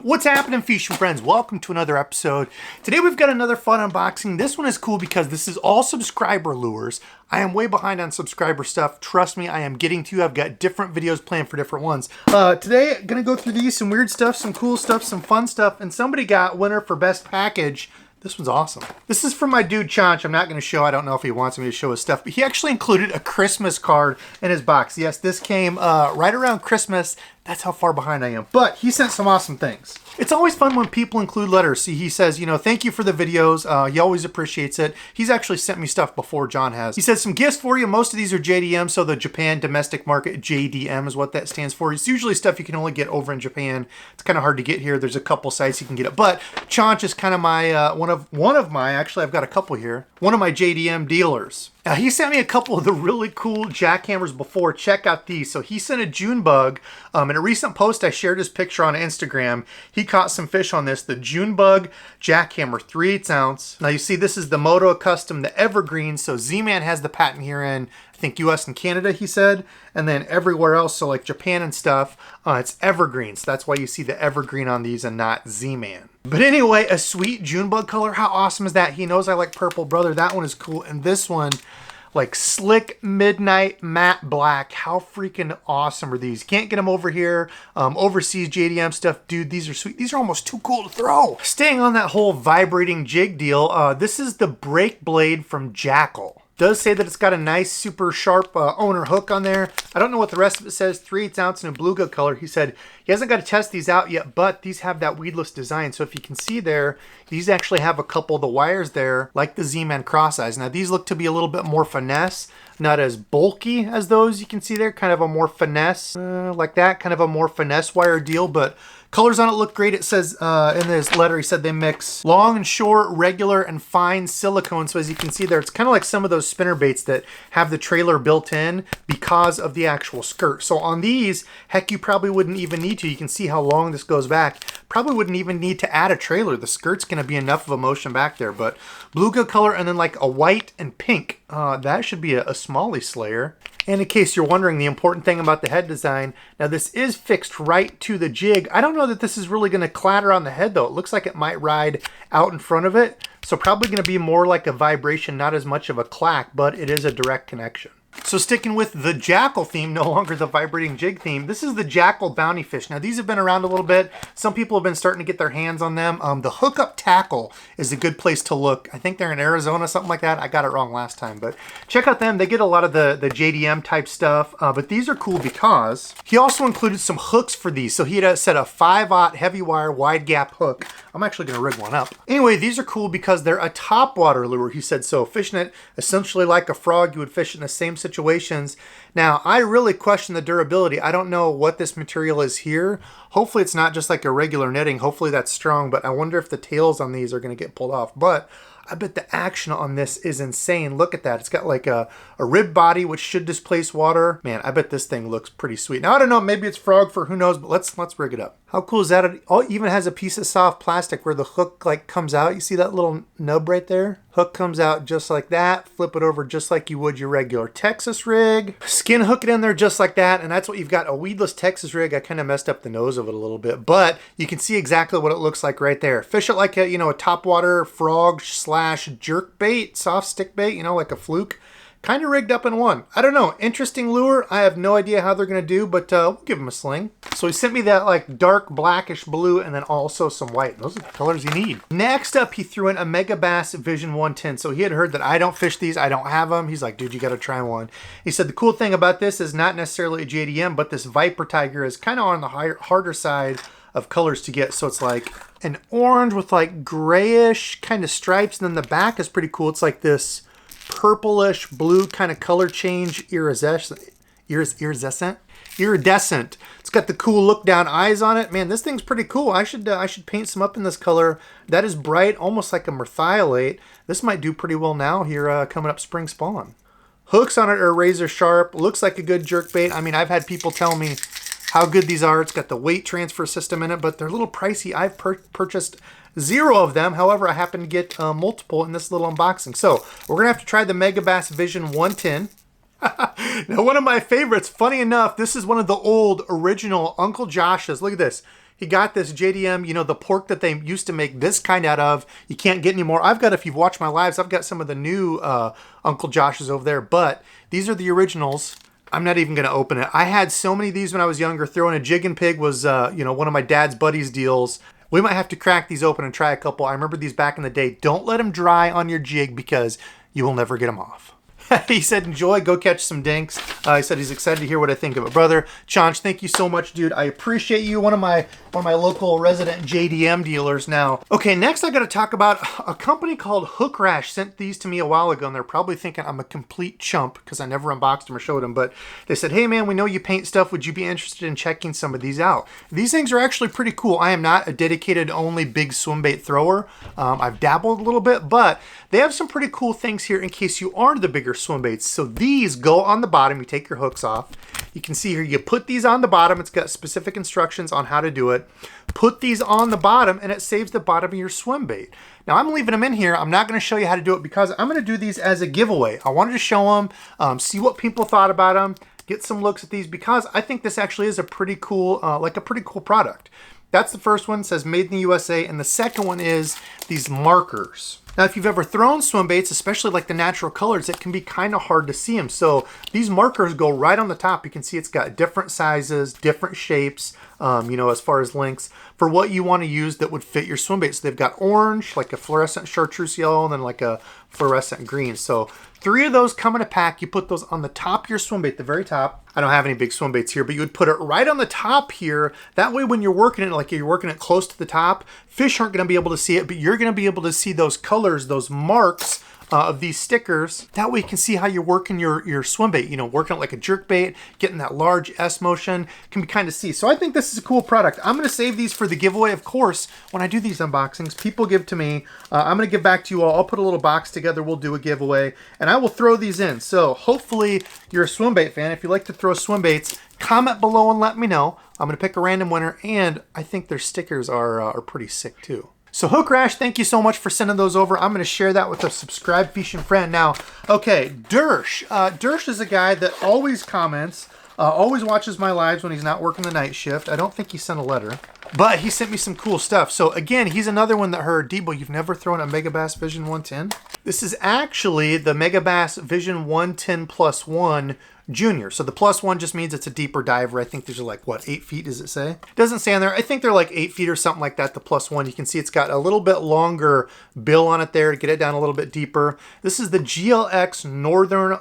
What's happening, fishing friends? Welcome to another episode. Today we've got another fun unboxing. This one is cool because this is all subscriber lures. I am way behind on subscriber stuff. Trust me, I am getting to you. I've got different videos planned for different ones. Today, I'm gonna go through these, some weird stuff, some cool stuff, some fun stuff, and somebody got winner for best package. This one's awesome. This is from my dude Chonch. I'm not going to show, I don't know if he wants me to show his stuff, but he actually included a Christmas card in his box. Yes, this came right around Christmas. That's how far behind I am. But he sent some awesome things. It's always fun when people include letters. See, he says, you know, thank you for the videos. He always appreciates it. He's actually sent me stuff before John has. He says some gifts for you. Most of these are JDM, so the Japan Domestic Market, JDM is what that stands for. It's usually stuff you can only get over in Japan. It's kind of hard to get here. There's a couple sites you can get it. But Chonch is kind of my, one of my, actually I've got a couple here, one of my JDM dealers. Now, he sent me a couple of the really cool jackhammers before. Check out these. So he sent a June bug. In a recent post, I shared his picture on Instagram. He caught some fish on this. The June bug jackhammer, 3/8 ounce. Now, you see this is the Moto Custom, the Evergreen. So Z-Man has the patent here in, I think, US and Canada, he said. And then everywhere else, so like Japan and stuff, it's Evergreen. So that's why you see the Evergreen on these and not Z-Man. But anyway, a sweet June bug color. How awesome is that? He knows I like purple, brother. That one is cool. And this one, like slick midnight matte black. How freaking awesome are these? Can't get them over here. Overseas JDM stuff, dude, these are sweet. These are almost too cool to throw. Staying on that whole vibrating jig deal, this is the brake blade from Jackal. Does say that it's got a nice super sharp owner hook on there. I don't know what the rest of it says. 3/8 ounce in a bluegill color. He said he hasn't got to test these out yet, but these have that weedless design. So if you can see there, these actually have a couple of the wires there, like the Z-Man cross eyes. Now these look to be a little bit more finesse, not as bulky as those you can see there. Kind of a more finesse, like that, kind of a more finesse wire deal, but colors on it look great. It says in this letter, he said they mix long and short, regular and fine silicone. So as you can see there, it's kind of like some of those spinner baits that have the trailer built in because of the actual skirt. So on these, heck, you probably wouldn't even need to. You can see how long this goes back. Probably wouldn't even need to add a trailer. The skirt's going to be enough of a motion back there. But bluegill color and then like a white and pink. That should be a smallie slayer. And in case you're wondering, the important thing about the head design, now this is fixed right to the jig. I don't know that this is really going to clatter on the head though. It looks like it might ride out in front of it. So probably going to be more like a vibration, not as much of a clack, but it is a direct connection. So sticking with the Jackal theme, no longer the vibrating jig theme, this is the Jackal bounty fish. Now these have been around a little bit. Some people have been starting to get their hands on them. The hookup tackle is a good place to look. I think they're in Arizona, something like that. I got it wrong last time, but check out them. They get a lot of the JDM type stuff, but these are cool because he also included some hooks for these. So he had set a 5/0 heavy wire wide gap hook. I'm actually going to rig one up. Anyway, these are cool because they're a topwater lure, he said. So fishing it essentially like a frog, you would fish it in the same situations. Now, I really question the durability. I don't know what this material is here. Hopefully it's not just like a regular knitting. Hopefully that's strong, but I wonder if the tails on these are going to get pulled off. But I bet the action on this is insane. Look at that. It's got like a rib body, which should displace water. Man, I bet this thing looks pretty sweet. Now, I don't know. Maybe it's frog fur. Who knows? But let's rig it up. How cool is that? It even has a piece of soft plastic where the hook like comes out. You see that little nub right there? Hook comes out just like that. Flip it over just like you would your regular Texas rig. Skin hook it in there just like that. And that's what you've got, a weedless Texas rig. I kind of messed up the nose of it a little bit, but you can see exactly what it looks like right there. Fish it like a, you know, a topwater frog / jerk bait, soft stick bait, you know, like a fluke. Kind of rigged up in one. I don't know. Interesting lure. I have no idea how they're going to do, but we'll give them a sling. So he sent me that like dark blackish blue and then also some white. Those are the colors you need. Next up, he threw in a Mega Bass Vision 110. So he had heard that I don't fish these. I don't have them. He's like, dude, you got to try one. He said the cool thing about this is not necessarily a JDM, but this Viper Tiger is kind of on the harder side of colors to get. So it's like an orange with like grayish kind of stripes. And then the back is pretty cool. It's like this purplish blue kind of color change, iridescent. It's got the cool look down eyes on it. Man, this thing's pretty cool. I should paint some up in this color. That is bright, almost like a merthiolate. This might do pretty well now here coming up spring spawn. Hooks on it are razor sharp. Looks like a good jerk bait. I mean, I've had people tell me how good these are. It's got the weight transfer system in it, but they're a little pricey. I've purchased 0 of them. However, I happen to get multiple in this little unboxing. So we're going to have to try the Mega Bass Vision 110. Now, one of my favorites, funny enough, this is one of the old original Uncle Josh's. Look at this. He got this JDM, you know, the pork that they used to make this kind out of. You can't get anymore. I've got, if you've watched my lives, I've got some of the new Uncle Josh's over there, but these are the originals. I'm not even going to open it. I had so many of these when I was younger. Throwing a jig and pig was, you know, one of my dad's buddies' deals. We might have to crack these open and try a couple. I remember these back in the day. Don't let them dry on your jig because you will never get them off. He said, enjoy, go catch some dinks. He said he's excited to hear what I think of it. Brother Chanch, thank you so much, dude. I appreciate you. One of my local resident JDM dealers now. Okay, next I got to talk about a company called Hook Rash. Sent these to me a while ago, and they're probably thinking I'm a complete chump because I never unboxed them or showed them. But they said, hey man, we know you paint stuff. Would you be interested in checking some of these out? These things are actually pretty cool. I am not a dedicated only big swim bait thrower. I've dabbled a little bit, but they have some pretty cool things here in case you are the bigger swim baits. So these go on the bottom. You take your hooks off. You can see here, you put these on the bottom. It's got specific instructions on how to do it. Put these on the bottom and it saves the bottom of your swim bait. Now I'm leaving them in here. I'm not going to show you how to do it because I'm going to do these as a giveaway. I wanted to show them, see what people thought about them, get some looks at these because I think this actually is a pretty cool, pretty cool product. That's the first one, it says made in the USA, and the second one is these markers. Now, if you've ever thrown swim baits, especially like the natural colors, it can be kind of hard to see them. So these markers go right on the top. You can see it's got different sizes, different shapes, you know, as far as lengths for what you want to use that would fit your swim bait. So they've got orange, like a fluorescent chartreuse yellow, and then like a fluorescent green. So 3 of those come in a pack. You put those on the top of your swim bait, the very top. I don't have any big swim baits here, but you would put it right on the top here. That way when you're working it, like you're working it close to the top, fish aren't going to be able to see it, but you're going to be able to see those colors, those marks of these stickers. That way you can see how you're working your swim bait, you know, working it like a jerk bait, getting that large S motion, can be kind of see. So I think this is a cool product. I'm going to save these for the giveaway. Of course, when I do these unboxings, people give to me. I'm going to give back to you all. I'll put a little box together. We'll do a giveaway and I will throw these in. So hopefully you're a swim bait fan. If you like to throw swim baits, comment below and let me know. I'm going to pick a random winner, and I think their stickers are pretty sick too. So Hook Rash, thank you so much for sending those over. I'm going to share that with a subscribed fishing friend. Now, okay, Dersh. Dersh is a guy that always comments, always watches my lives when he's not working the night shift. I don't think he sent a letter, but he sent me some cool stuff. So again, he's another one that heard, Debo, you've never thrown a Megabass Vision 110? This is actually the Megabass Vision 110 Plus 1 Junior. So the plus 1 just means it's a deeper diver. I think these are like, what, 8 feet, does it say? It doesn't say on there. I think they're like 8 feet or something like that, the plus 1. You can see it's got a little bit longer bill on it there to get it down a little bit deeper. This is the GLX Northern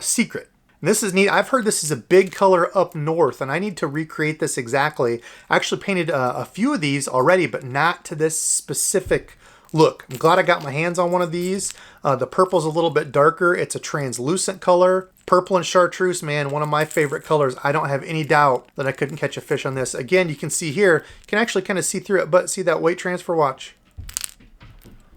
Secret. And this is neat. I've heard this is a big color up north, and I need to recreate this exactly. I actually painted a few of these already, but not to this specific look. I'm glad I got my hands on one of these. The purple's a little bit darker. It's a translucent color. Purple and chartreuse, man, one of my favorite colors. I don't have any doubt that I couldn't catch a fish on this. Again, you can see here, you can actually kind of see through it, but see that weight transfer, watch.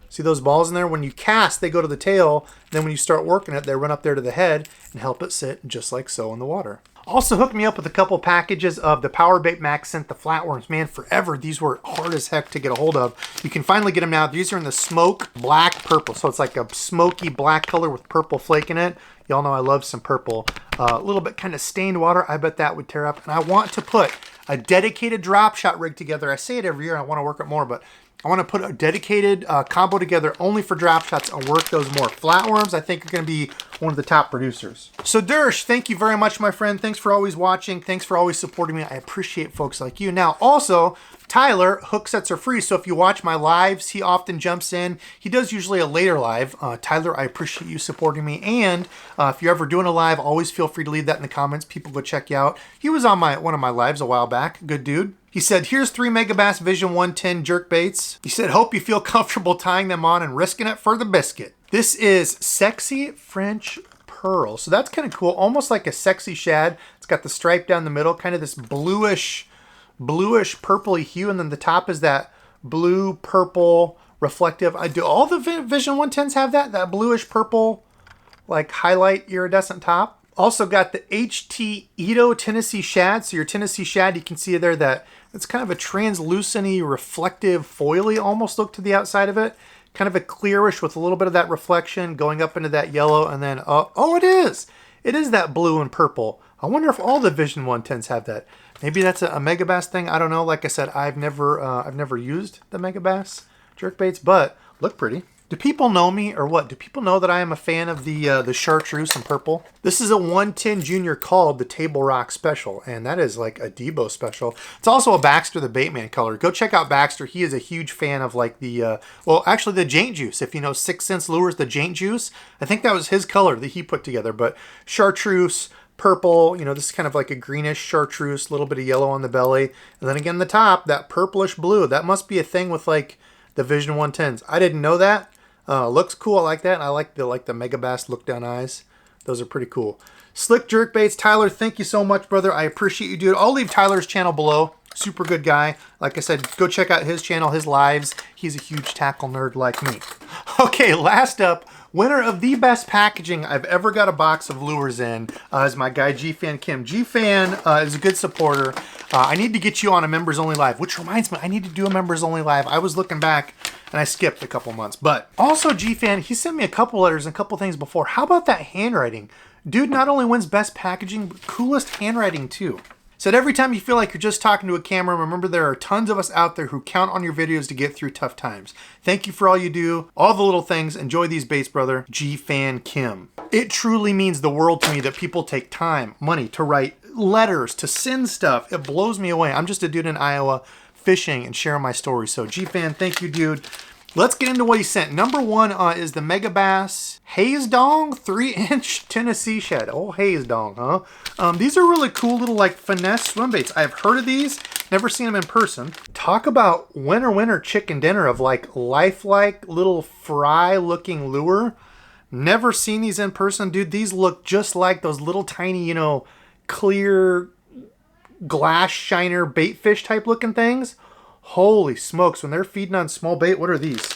See those balls in there? When you cast, they go to the tail. Then when you start working it, they run up there to the head and help it sit just like so in the water. Also hooked me up with a couple packages of the Power Bait Max Scent, the flatworms. Man, forever, these were hard as heck to get a hold of. You can finally get them now. These are in the smoke black purple. So it's like a smoky black color with purple flake in it. Y'all know I love some purple. A little bit kind of stained water. I bet that would tear up. And I want to put a dedicated drop shot rig together. I say it every year. I want to work it more, but I want to put a dedicated combo together only for drop shots and work those more. Flatworms, I think, are going to be one of the top producers. So Dersh, thank you very much, my friend. Thanks for always watching. Thanks for always supporting me. I appreciate folks like you. Now, also, Tyler, hook sets are free. So if you watch my lives, he often jumps in. He does usually a later live. Tyler, I appreciate you supporting me. And if you're ever doing a live, always feel free to leave that in the comments. People go check you out. He was on one of my lives a while back. Good dude. He said, here's 3 Megabass Vision 110 jerk baits. He said, hope you feel comfortable tying them on and risking it for the biscuit. This is Sexy French Pearl. So that's kind of cool. Almost like a sexy shad. It's got the stripe down the middle, kind of this bluish purpley hue. And then the top is that blue, purple, reflective. Do all the Vision 110s have that bluish purple, like highlight iridescent top? Also got the HT Ito Tennessee Shad. So your Tennessee Shad, you can see there that it's kind of a translucent-y, reflective, foily almost look to the outside of it. Kind of a clearish with a little bit of that reflection going up into that yellow. And then, oh, it is. It is that blue and purple. I wonder if all the Vision 110s have that. Maybe that's a Megabass thing. I don't know. Like I said, I've never used the Megabass jerkbaits, but look pretty. Do people know me or what? Do people know that I am a fan of the chartreuse and purple? This is a 110 Junior called the Table Rock Special, and that is like a Debos special. It's also a Backster the Baitman color. Go check out Backster. He is a huge fan of like the, well, actually the Jaint Juice. If you know 6th Sense Lures, the Jaint Juice, I think that was his color that he put together. But chartreuse, purple, you know, this is kind of like a greenish chartreuse, a little bit of yellow on the belly. And then again, the top, that purplish blue. That must be a thing with like the Vision 110s. I didn't know that. Looks cool. I like that. And I like the Megabass look down eyes. Those are pretty cool. Slick Jerkbaits. Tyler, thank you so much, brother. I appreciate you, dude. I'll leave Tyler's channel below. Super good guy. Like I said, go check out his channel, his lives. He's a huge tackle nerd like me. Okay, last up, winner of the best packaging I've ever got a box of lures in is my guy G-Fan Kim. G-Fan is a good supporter. I need to get you on a members only live, which reminds me, I need to do a members only live. I was looking back and I skipped a couple months. But also G-Fan, he sent me a couple letters and a couple things before. How about that handwriting? Dude not only wins best packaging, but coolest handwriting too. Said every time you feel like you're just talking to a camera, remember there are tons of us out there who count on your videos to get through tough times. Thank you for all you do, all the little things. Enjoy these baits, brother. G-Fan Kim. It truly means the world to me that people take time, money to write letters, to send stuff. It blows me away. I'm just a dude in Iowa fishing and sharing my story. So G-Fan, thank you, dude. Let's get into what he sent. Number one is the Megabass Haze Dong 3-inch Tennessee Shed. Oh, Haze Dong, huh? These are really cool little like finesse swim baits. I've heard of these, never seen them in person. Talk about winner chicken dinner of like lifelike little fry looking lure. Never seen these in person, dude. These look just like those little tiny, you know, clear glass shiner bait fish type looking things. Holy smokes, when they're feeding on small bait, what are these?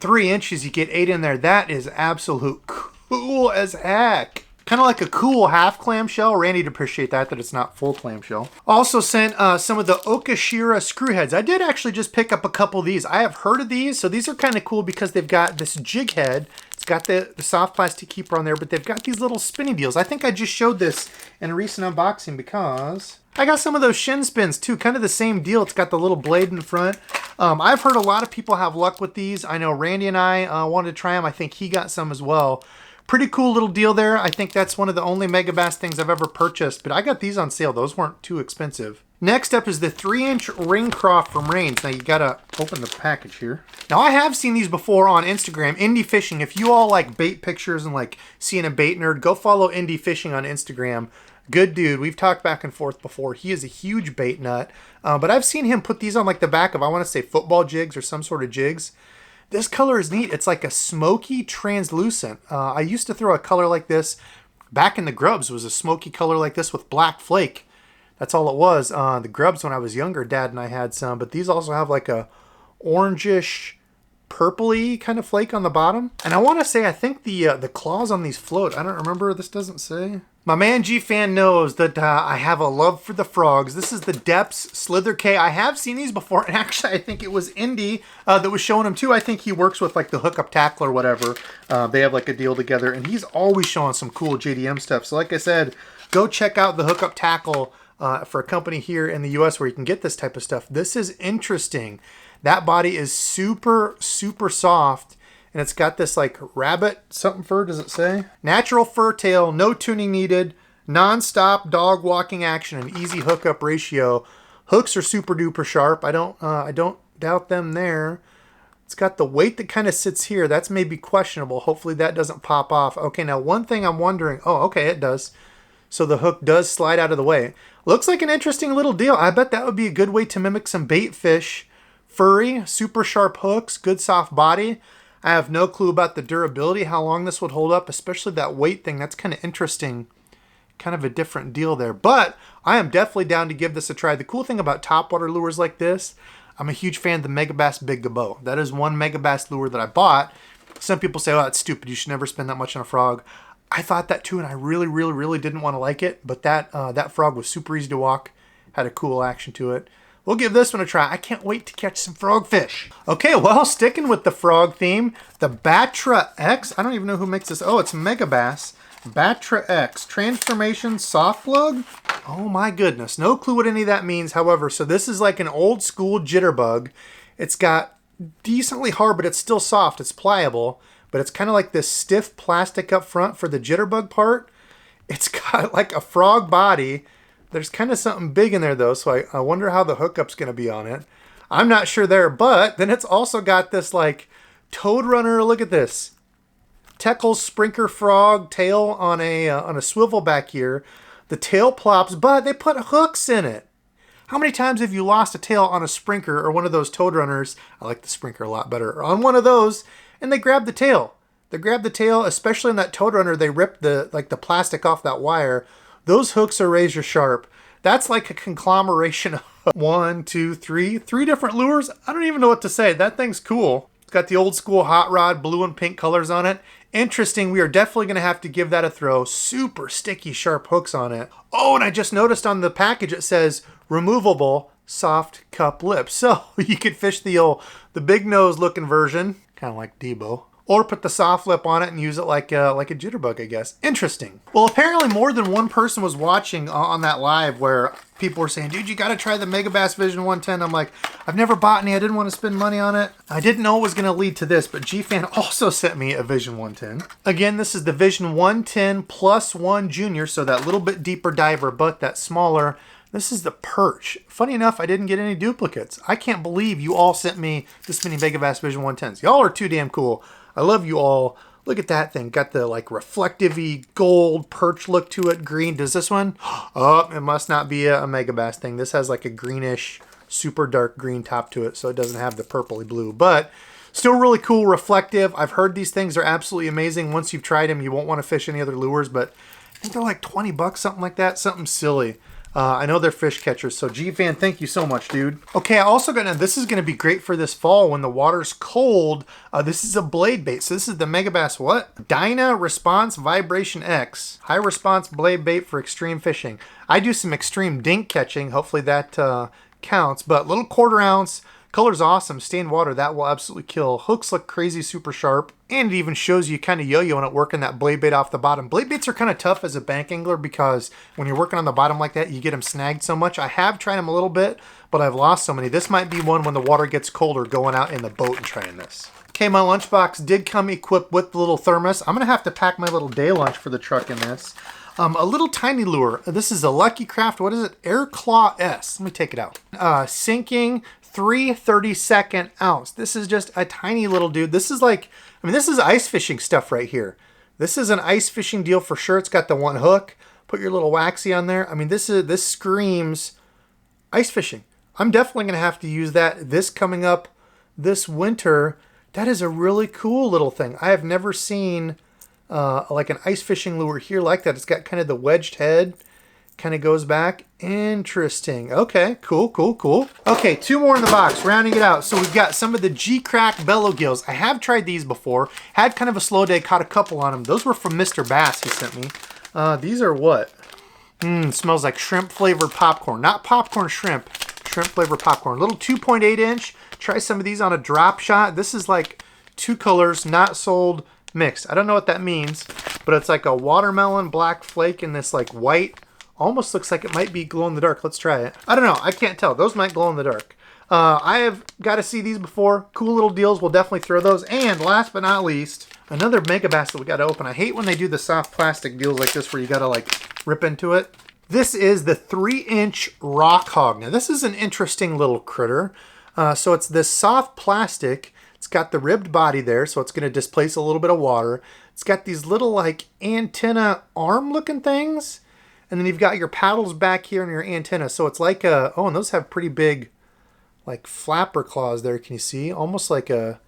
3 inches, you get 8 in there. That is absolute cool as heck. Kind of like a cool half clamshell. Randy'd appreciate that it's not full clamshell. Also sent some of the Okashira screw heads. I did actually just pick up a couple of these. I have heard of these, so these are kind of cool because they've got this jig head. It's got the soft plastic keeper on there, but they've got these little spinny deals. I think I just showed this in a recent unboxing because I got some of those shin spins too, kind of the same deal. It's got the little blade in front. I've heard a lot of people have luck with these. I know Randy and I wanted to try them. I think he got some as well. Pretty cool little deal there. I think that's one of the only Megabass things I've ever purchased, but I got these on sale. Those weren't too expensive. Next up is the 3-inch ring craw from Rains. Now you gotta open the package here. Now I have seen these before on Instagram, Indie Fishing. If you all like bait pictures and like seeing a bait nerd, go follow Indie Fishing on Instagram. Good dude. We've talked back and forth before. He is a huge bait nut, but I've seen him put these on like the back of, I want to say football jigs or some sort of jigs. This color is neat. It's like a smoky translucent. I used to throw a color like this back in the grubs. It was a smoky color like this with black flake. That's all it was. The grubs when I was younger, Dad and I had some, but these also have like a orangish, purpley kind of flake on the bottom. And I want to say, I think the claws on these float. I don't remember. This doesn't say. My man G-Fan knows that I have a love for the frogs. This is the Depths Slither K. I have seen these before, and actually I think it was Indy that was showing them too. I think he works with like the Hookup Tackle or whatever. They have like a deal together, and he's always showing some cool JDM stuff. So like I said, go check out the Hookup Tackle for a company here in the US where you can get this type of stuff. This is interesting. That body is super, super soft. And it's got this like rabbit something fur, does it say? Natural fur tail, no tuning needed, non-stop dog walking action, and easy hookup ratio. Hooks are super duper sharp. I don't doubt them there. It's got the weight that kind of sits here. That's maybe questionable. Hopefully that doesn't pop off. Okay, now one thing I'm wondering. Oh, okay, it does. So the hook does slide out of the way. Looks like an interesting little deal. I bet that would be a good way to mimic some bait fish. Furry, super sharp hooks, good soft body. I have no clue about the durability, how long this would hold up, especially that weight thing. That's kind of interesting. Kind of a different deal there. But I am definitely down to give this a try. The cool thing about topwater lures like this, I'm a huge fan of the Megabass Big Debo. That is one Megabass lure that I bought. Some people say, oh, that's stupid. You should never spend that much on a frog. I thought that too, and I really, really, really didn't want to like it. But that frog was super easy to walk. Had a cool action to it. We'll give this one a try. I can't wait to catch some frogfish. Okay, well, sticking with the frog theme, the Batra X. I don't even know who makes this. Oh, it's Megabass. Batra X. Transformation soft plug. Oh my goodness, no clue what any of that means. However, so this is like an old school jitterbug. It's got decently hard, but it's still soft. It's pliable, but it's kind of like this stiff plastic up front for the jitterbug part. It's got like a frog body. There's kind of something big in there though, so I wonder how the hookup's going to be on it. I'm not sure there, but then it's also got this like toad runner. Look at this. Teckle's Sprinker frog tail on a swivel back here. The tail plops, but they put hooks in it. How many times have you lost a tail on a Sprinker or one of those toad runners? I like the Sprinker a lot better. On one of those, and they grab the tail. They grab the tail, especially in that toad runner. They rip the plastic off that wire. Those hooks are razor sharp. That's like a conglomeration of 1, 2, 3 different lures. I don't even know what to say. That thing's cool. It's got the old school hot rod blue and pink colors on it. Interesting. We are definitely going to have to give that a throw. Super sticky, sharp hooks on it. Oh, and I just noticed on the package it says removable soft cup lips. So you could fish the big nose looking version, kind of like Debo, or put the soft lip on it and use it like a jitterbug, I guess. Interesting. Well, apparently more than one person was watching on that live where people were saying, dude, you got to try the Megabass Vision 110. I'm like, I've never bought any. I didn't want to spend money on it. I didn't know it was going to lead to this, but G-Fan also sent me a Vision 110. Again, this is the Vision 110 Plus 1 Junior, so that little bit deeper diver, but that smaller. This is the Perch. Funny enough, I didn't get any duplicates. I can't believe you all sent me this many Megabass Vision 110s. Y'all are too damn cool. I love you all. Look at that thing. Got the like reflective-y gold perch look to it. Green. Does this one? Oh, it must not be a Megabass thing. This has like a greenish, super dark green top to it, so it doesn't have the purpley blue. But still really cool, reflective. I've heard these things are absolutely amazing. Once you've tried them, you won't want to fish any other lures, but I think they're like 20 bucks, something like that. Something silly. I know they're fish catchers, so G-Fan, thank you so much, dude. Okay, I also got, now this is going to be great for this fall when the water's cold. This is a blade bait. So this is the Megabass what? Dyna Response Vibration X. High response blade bait for extreme fishing. I do some extreme dink catching. Hopefully that counts. But little 1/4 ounce. Color's awesome. Stay in water. That will absolutely kill. Hooks look crazy, super sharp. And it even shows you kind of yo-yoing it, working that blade bait off the bottom. Blade baits are kind of tough as a bank angler because when you're working on the bottom like that, you get them snagged so much. I have tried them a little bit, but I've lost so many. This might be one when the water gets colder, going out in the boat and trying this. Okay, my lunchbox did come equipped with the little thermos. I'm going to have to pack my little day lunch for the truck in this. A little tiny lure. This is a Lucky Craft. What is it? Air Claw S. Let me take it out. Sinking 3/32 ounce. This is just a tiny little dude. This is like, I mean, this is ice fishing stuff right here. This is an ice fishing deal for sure. It's got the one hook. Put your little waxy on there. I mean, this screams ice fishing. I'm definitely going to have to use that this coming up this winter. That is a really cool little thing. I have never seen like an ice fishing lure here like that. It's got kind of the wedged head, kind of goes back. Interesting. Okay, cool. Okay, 2 more in the box, rounding it out. So we've got some of the G-Crack bellow gills. I have tried these before. Had kind of a slow day, caught a couple on them. Those were from Mr. Bass he sent me. These are what? Smells like shrimp flavored popcorn. Not popcorn shrimp, shrimp flavored popcorn. Little 2.8 inch. Try some of these on a drop shot. This is like 2 colors, not sold, mixed. I don't know what that means, but it's like a watermelon black flake and this like white, almost looks like it might be glow in the dark. Let's try it. I don't know. I can't tell. Those might glow in the dark. I have got to see these before. Cool little deals. We'll definitely throw those. And last but not least, another Megabass that we got to open. I hate when they do the soft plastic deals like this where you got to like rip into it. This is the 3-inch rock hog. Now this is an interesting little critter. So it's this soft plastic. It's got the ribbed body there, so it's going to displace a little bit of water. It's got these little like antenna arm looking things. And then you've got your paddles back here and your antenna. So it's like a, oh, and those have pretty big like flapper claws there. Can you see? Almost like a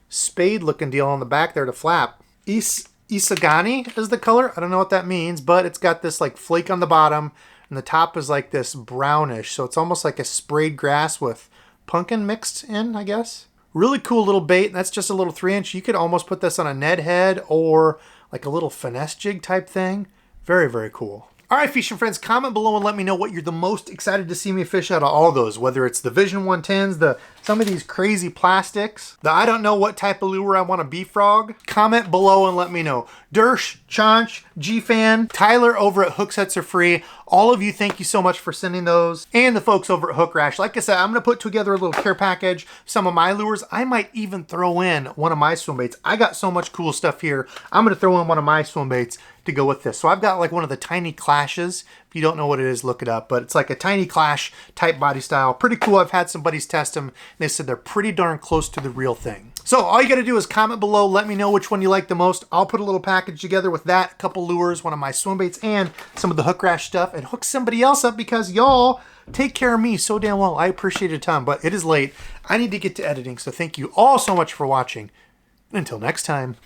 spade looking deal on the back there to flap. Isagani is the color. I don't know what that means, but it's got this like flake on the bottom and the top is like this brownish. So it's almost like a sprayed grass with pumpkin mixed in, I guess. Really cool little bait. That's just a little 3-inch. You could almost put this on a Ned head or like a little finesse jig type thing. Very, very cool. All right, fishing friends, comment below and let me know what you're the most excited to see me fish out of all those, whether it's the Vision 110s, the some of these crazy plastics. I don't know what type of lure I want to befrog. Comment below and let me know. Dersh, Chonch, G-Fan, Tyler over at Hook Sets Are Free. All of you, thank you so much for sending those. And the folks over at Hook Rash. Like I said, I'm going to put together a little care package, some of my lures. I might even throw in one of my swim baits. I got so much cool stuff here. I'm going to throw in one of my swim baits to go with this. So I've got like one of the tiny clashes. If you don't know what it is, look it up. But it's like a tiny clash type body style. Pretty cool. I've had some buddies test them. And they said they're pretty darn close to the real thing. So all you got to do is comment below. Let me know which one you like the most. I'll put a little package together with that, a couple lures, one of my swim baits, and some of the Hook Rash stuff, and hook somebody else up because y'all take care of me so damn well. I appreciate it a ton, but it is late. I need to get to editing. So thank you all so much for watching. Until next time.